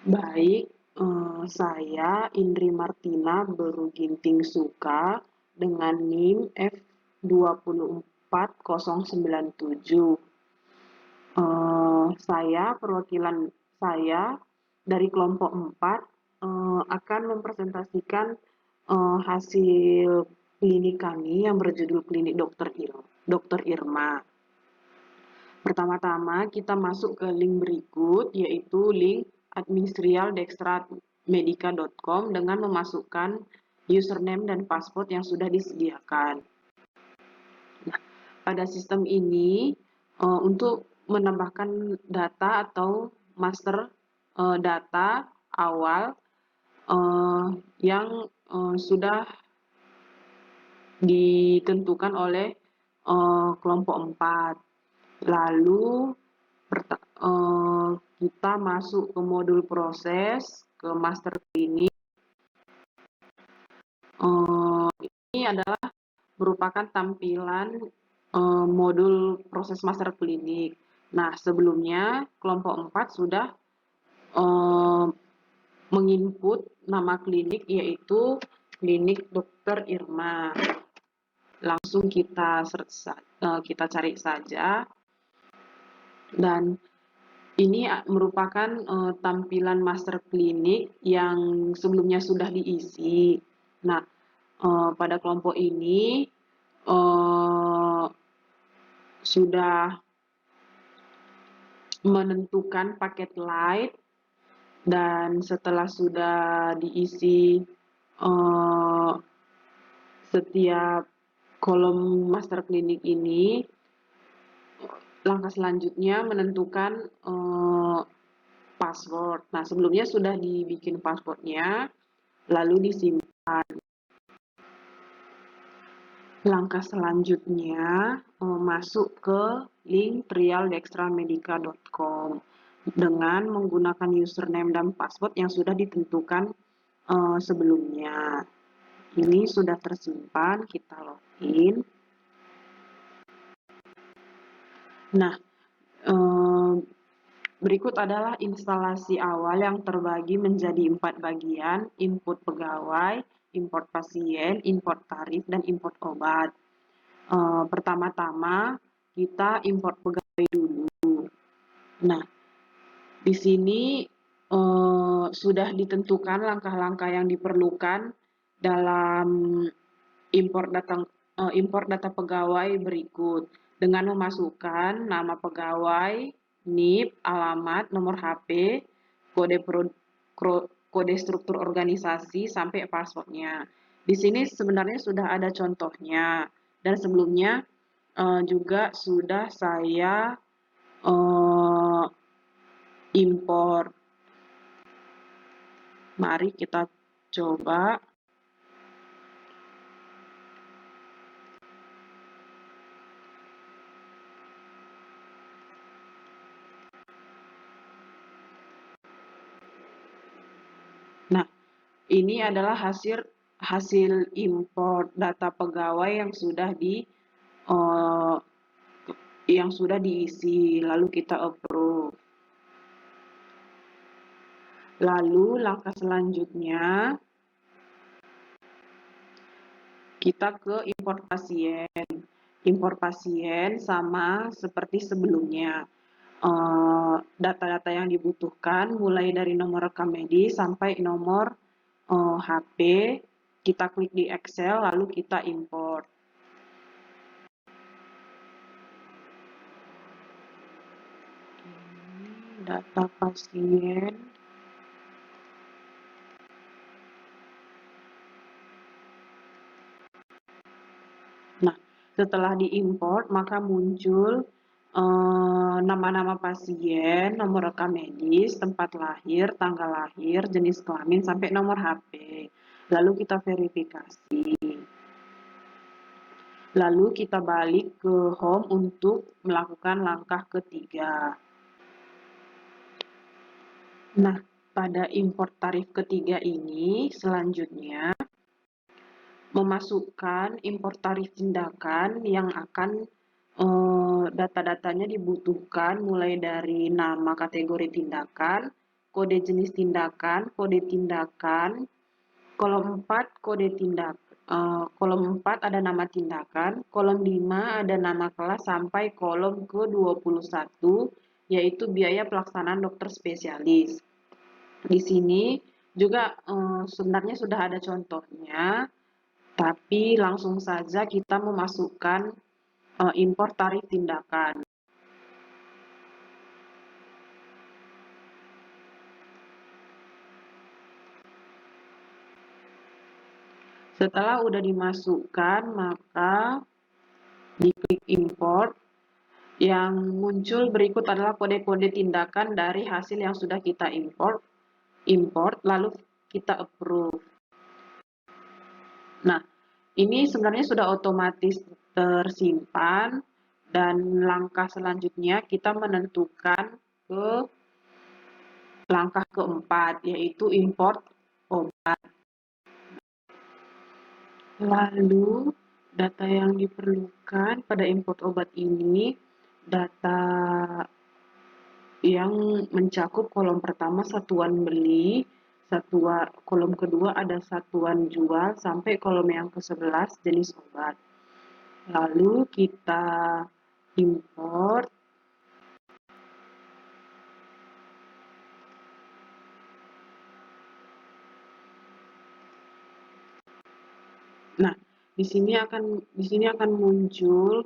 Baik, saya Indri Martina Beruginting Suka dengan NIM F24097. Saya perwakilan saya dari kelompok 4 akan mempresentasikan hasil klinik kami yang berjudul klinik Dokter Irma. Pertama-tama kita masuk ke link berikut, yaitu link administrialdextramedica.com dengan memasukkan username dan password yang sudah disediakan. Nah, pada sistem ini untuk menambahkan data atau master data awal yang sudah ditentukan oleh kelompok 4. Lalu kita masuk ke modul proses, ke master klinik. Ini adalah merupakan tampilan modul proses master klinik. Nah, sebelumnya kelompok 4 sudah menginput nama klinik, yaitu klinik Dokter Irma. Langsung kita cari saja. Dan ini merupakan tampilan master klinik yang sebelumnya sudah diisi. Nah, pada kelompok ini sudah menentukan paket light, dan setelah sudah diisi setiap kolom master klinik ini, langkah selanjutnya menentukan password. Nah, sebelumnya sudah dibikin passwordnya, lalu disimpan. Langkah selanjutnya masuk ke link trialdextramedica.com dengan menggunakan username dan password yang sudah ditentukan sebelumnya. Ini sudah tersimpan, kita login. Nah, berikut adalah instalasi awal yang terbagi menjadi 4 bagian: input pegawai, import pasien, import tarif, dan import obat. Pertama-tama kita import pegawai dulu. Nah, di sini sudah ditentukan langkah-langkah yang diperlukan dalam import data pegawai berikut, dengan memasukkan nama pegawai, NIP, alamat, nomor HP, kode struktur organisasi, sampai passwordnya. Di sini sebenarnya sudah ada contohnya, dan sebelumnya juga sudah saya import. Mari kita coba. Nah, ini adalah hasil import data pegawai yang sudah diisi, lalu kita approve. Lalu langkah selanjutnya kita ke import pasien. Import pasien sama seperti sebelumnya. Data-data yang dibutuhkan mulai dari nomor rekam medis sampai nomor HP, kita klik di Excel lalu kita import. Ini data pasien. Nah, setelah diimport maka muncul nama-nama pasien, nomor rekam medis, tempat lahir, tanggal lahir, jenis kelamin, sampai nomor HP. Lalu kita verifikasi. Lalu kita balik ke home untuk melakukan langkah ketiga. Nah, pada import tarif ketiga ini selanjutnya memasukkan import tarif tindakan yang akan data-datanya dibutuhkan mulai dari nama kategori tindakan, kode jenis tindakan, kode tindakan. Kolom 4 kode tindak. Kolom 4 ada nama tindakan, kolom 5 ada nama kelas sampai kolom ke-21 yaitu biaya pelaksanaan dokter spesialis. Di sini juga sebenarnya sudah ada contohnya, tapi langsung saja kita memasukkan impor tarif tindakan. Setelah udah dimasukkan, maka diklik import. Yang muncul berikut adalah kode-kode tindakan dari hasil yang sudah kita import, lalu kita approve. Nah, ini sebenarnya sudah otomatis tersimpan dan langkah selanjutnya kita menentukan ke langkah keempat, yaitu import obat. Lalu, data yang diperlukan pada import obat ini, data yang mencakup kolom pertama satuan beli, kolom kedua ada satuan jual, sampai kolom yang ke-11 jenis obat. Lalu kita import. Nah, di sini akan muncul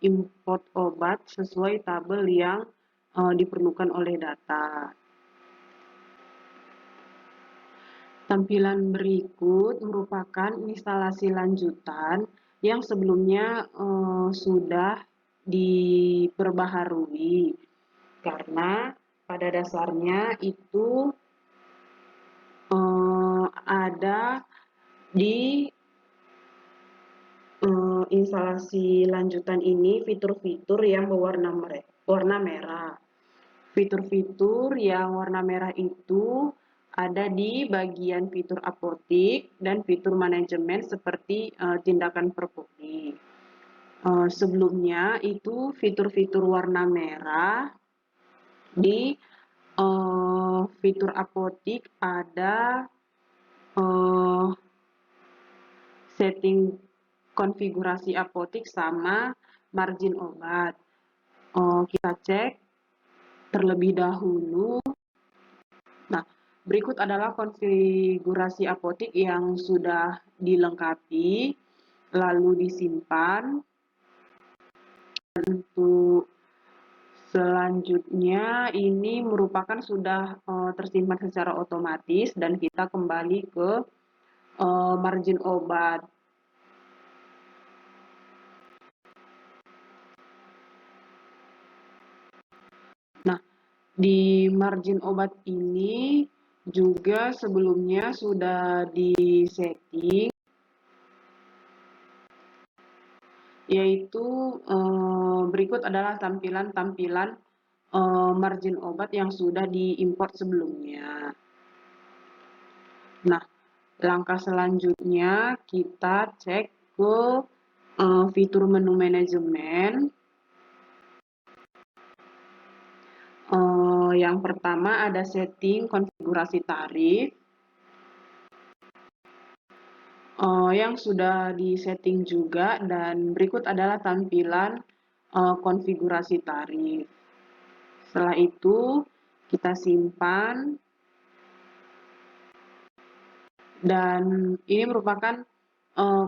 import obat sesuai tabel yang diperlukan oleh data. Tampilan berikut merupakan instalasi lanjutan yang sebelumnya sudah diperbaharui, karena pada dasarnya itu ada di instalasi lanjutan ini fitur-fitur yang berwarna merah. Fitur-fitur yang warna merah itu ada di bagian fitur apotik dan fitur manajemen seperti tindakan Perpopdi. Sebelumnya itu fitur-fitur warna merah di fitur apotik ada setting konfigurasi apotik sama margin obat. Kita cek terlebih dahulu. Nah, berikut adalah konfigurasi apotik yang sudah dilengkapi, lalu disimpan. Untuk selanjutnya ini merupakan sudah tersimpan secara otomatis dan kita kembali ke margin obat. Nah, di margin obat ini juga sebelumnya sudah disetting, yaitu berikut adalah tampilan-tampilan margin obat yang sudah diimport sebelumnya. Nah, langkah selanjutnya kita cek ke fitur menu manajemen. Yang pertama ada setting konfigurasi tarif. Yang sudah disetting juga, dan berikut adalah tampilan konfigurasi tarif. Setelah itu kita simpan, dan ini merupakan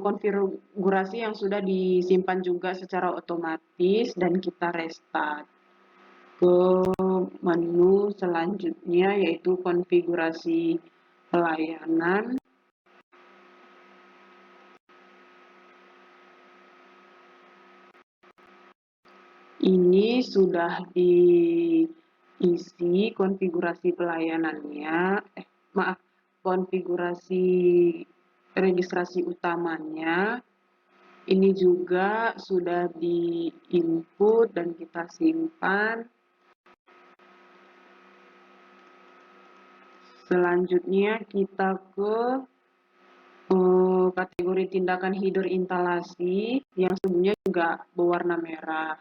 konfigurasi yang sudah disimpan juga secara otomatis, dan kita restart ke menu selanjutnya yaitu konfigurasi pelayanan. Ini sudah diisi konfigurasi pelayanannya, konfigurasi registrasi utamanya. Ini juga sudah di-input dan kita simpan. Selanjutnya kita ke kategori tindakan hidroinhalasi yang sebelumnya juga berwarna merah.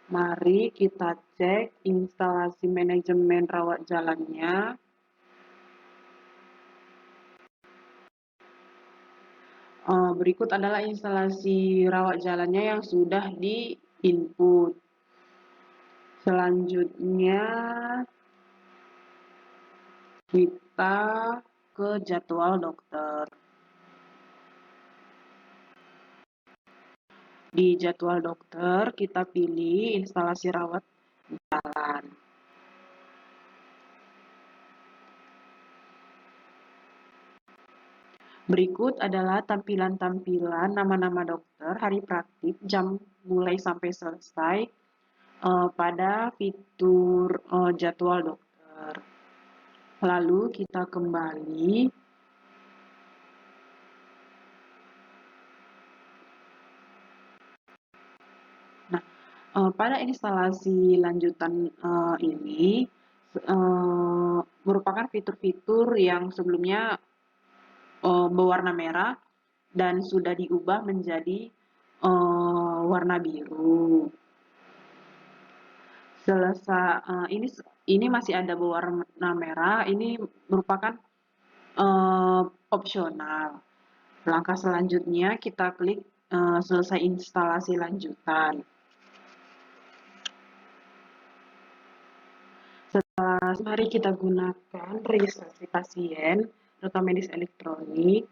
Mari kita cek instalasi manajemen rawat jalannya. Berikut adalah instalasi rawat jalannya yang sudah di-input. Selanjutnya, kita ke jadwal dokter. Di jadwal dokter, kita pilih instalasi rawat jalan. Berikut adalah tampilan-tampilan nama-nama dokter, hari praktik, jam mulai sampai selesai pada fitur jadwal dokter. Lalu kita kembali. Nah, pada instalasi lanjutan ini merupakan fitur-fitur yang sebelumnya berwarna merah dan sudah diubah menjadi warna biru. Selesai ini masih ada berwarna merah, ini merupakan opsional. Langkah selanjutnya kita klik selesai instalasi lanjutan. Mari kita gunakan registrasi pasien rekam medis elektronik,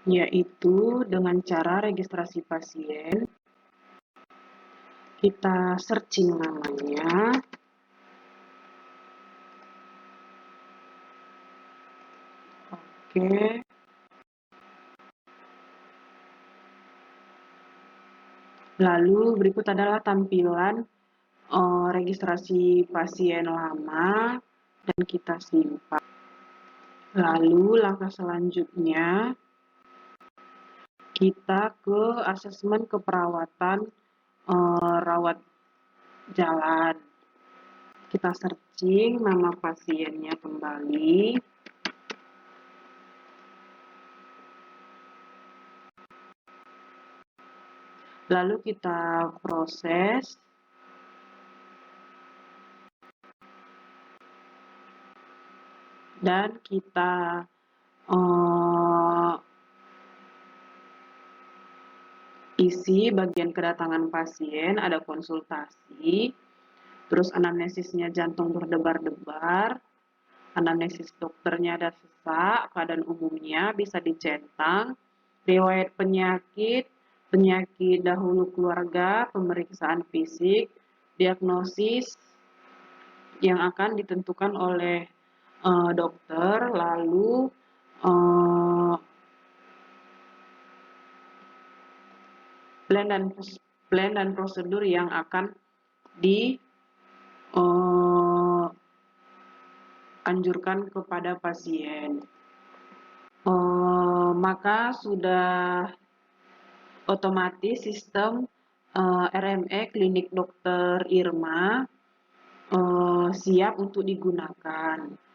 yaitu dengan cara registrasi pasien. Kita searching namanya. Oke. Lalu berikut adalah tampilan registrasi pasien lama dan kita simpan. Lalu langkah selanjutnya kita ke asesmen keperawatan rawat jalan. Kita searching nama pasiennya kembali. Lalu kita proses. Dan kita isi bagian kedatangan pasien, ada konsultasi, terus anamnesisnya jantung berdebar-debar, anamnesis dokternya ada sesak, keadaan umumnya bisa dicentang, riwayat penyakit, penyakit dahulu keluarga, pemeriksaan fisik, diagnosis yang akan ditentukan oleh dokter, lalu plan dan prosedur yang akan dianjurkan kepada pasien. Maka sudah otomatis sistem RME Klinik Dr. Irma siap untuk digunakan.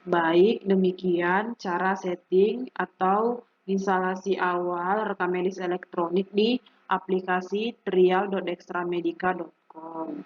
Baik demikian cara setting atau instalasi awal rekam medis elektronik di aplikasi trial.dextramedica.com.